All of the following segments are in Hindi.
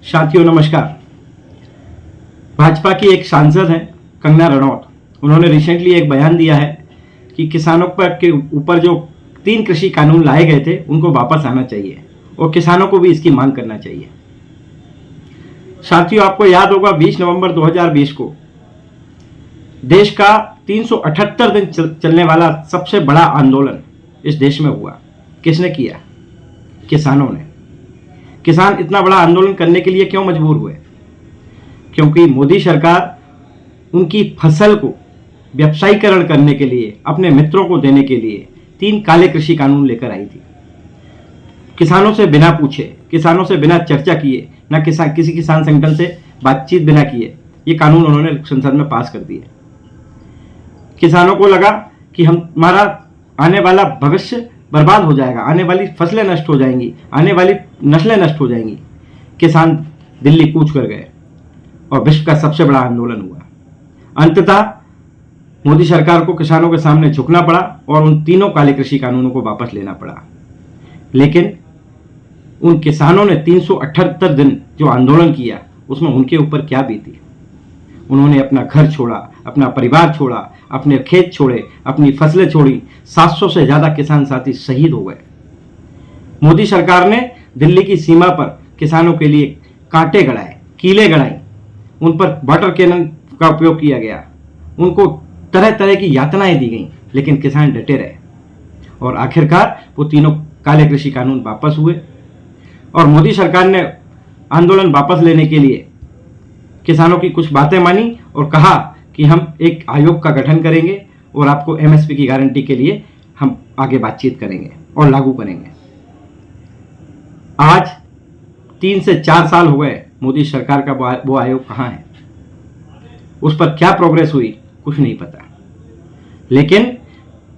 साथियों नमस्कार। भाजपा की एक सांसद हैं कंगना रनौत, उन्होंने रिसेंटली एक बयान दिया है कि किसानों पर के ऊपर जो 3 कृषि कानून लाए गए थे उनको वापस आना चाहिए और किसानों को भी इसकी मांग करना चाहिए। साथियों आपको याद होगा 20 नवंबर 2020 को देश का 378 दिन चलने वाला सबसे बड़ा आंदोलन इस देश में हुआ। किसने किया? किसानों ने। किसान इतना बड़ा आंदोलन करने के लिए क्यों मजबूर हुए? क्योंकि मोदी सरकार उनकी फसल को व्यवसायीकरण करने के लिए, अपने मित्रों को देने के लिए 3 काले कृषि कानून लेकर आई थी। किसानों से बिना पूछे, किसानों से बिना चर्चा किए, न किसी किसान संगठन से बातचीत बिना किए ये कानून उन्होंने संसद में पास कर दिए। किसानों को लगा कि हमारा आने वाला भविष्य बर्बाद हो जाएगा, आने वाली फसलें नष्ट हो जाएंगी, आने वाली नस्लें नष्ट हो जाएंगी। किसान दिल्ली कूच कर गए और विश्व का सबसे बड़ा आंदोलन हुआ। अंततः मोदी सरकार को किसानों के सामने झुकना पड़ा और उन 3 काले कृषि कानूनों को वापस लेना पड़ा। लेकिन उन किसानों ने 378 दिन जो आंदोलन किया उसमें उनके ऊपर क्या बीती। उन्होंने अपना घर छोड़ा, अपना परिवार छोड़ा, अपने खेत छोड़े, अपनी फसलें छोड़ी। 700 से ज्यादा किसान साथी शहीद हो गए। मोदी सरकार ने दिल्ली की सीमा पर किसानों के लिए कांटे गड़ाए, कीले गड़ाई, उन पर वाटर कैनन का उपयोग किया गया, उनको तरह तरह की यातनाएं दी गई, लेकिन किसान डटे रहे और आखिरकार वो 3 काले कृषि कानून वापस हुए। और मोदी सरकार ने आंदोलन वापस लेने के लिए किसानों की कुछ बातें मानी और कहा कि हम एक आयोग का गठन करेंगे और आपको एमएसपी की गारंटी के लिए हम आगे बातचीत करेंगे और लागू करेंगे। आज 3 से 4 साल हो गए, मोदी सरकार का वो आयोग कहाँ है, उस पर क्या प्रोग्रेस हुई कुछ नहीं पता। लेकिन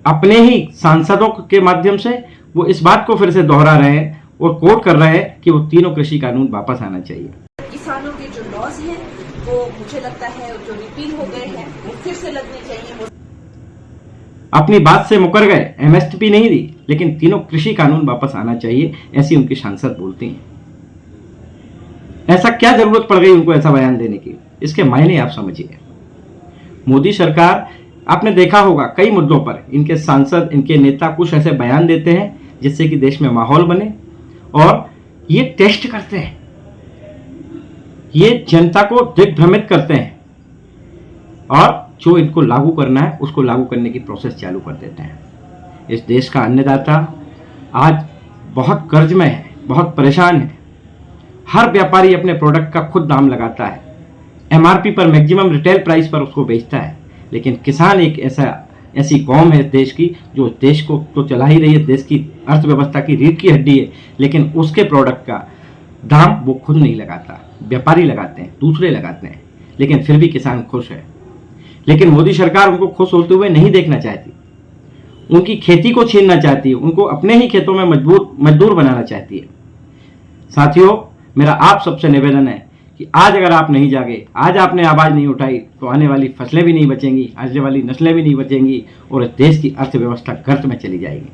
अपने ही सांसदों के माध्यम से वो इस बात को फिर से दोहरा रहे हैं और कोट कर रहे हैं कि वो 3 कृषि कानून वापस आना चाहिए। किसानों के जो लॉज हैं वो मुझे लगता है जो रिपील हो गए हैं वो फिर से लगने चाहिए। अपनी बात से मुकर गए, एमएसपी नहीं दी, लेकिन 3 कृषि कानून वापस आना चाहिए, ऐसी उनकी सांसद बोलती हैं। ऐसा क्या जरूरत पड़ गई उनको ऐसा बयान देने की? इसके मायने आप समझिए। मोदी सरकार, आपने देखा होगा कई मुद्दों पर इनके सांसद, इनके नेता कुछ ऐसे बयान देते हैं जिससे कि देश में माहौल बने और ये टेस्ट करते हैं, ये जनता को दिग्भ्रमित करते हैं और जो इनको लागू करना है उसको लागू करने की प्रोसेस चालू कर देते हैं। इस देश का अन्नदाता आज बहुत कर्ज में है, बहुत परेशान है। हर व्यापारी अपने प्रोडक्ट का खुद दाम लगाता है, एमआरपी पर, मैक्सिमम रिटेल प्राइस पर उसको बेचता है। लेकिन किसान एक ऐसी कौम है देश की जो देश को तो चला ही रही है, देश की अर्थव्यवस्था की रीढ़ की हड्डी है, लेकिन उसके प्रोडक्ट का दाम वो खुद नहीं लगाता, व्यापारी लगाते हैं, दूसरे लगाते हैं। लेकिन फिर भी किसान खुश है। लेकिन मोदी सरकार उनको खुश होते हुए नहीं देखना चाहती, उनकी खेती को छीनना चाहती है, उनको अपने ही खेतों में मजदूर बनाना चाहती है। साथियों, मेरा आप सबसे निवेदन है कि आज अगर आप नहीं जागे, आज आपने आवाज नहीं उठाई, तो आने वाली फसलें भी नहीं बचेंगी, आने वाली नस्लें भी नहीं बचेंगी और देश की अर्थव्यवस्था गर्त में चली जाएगी।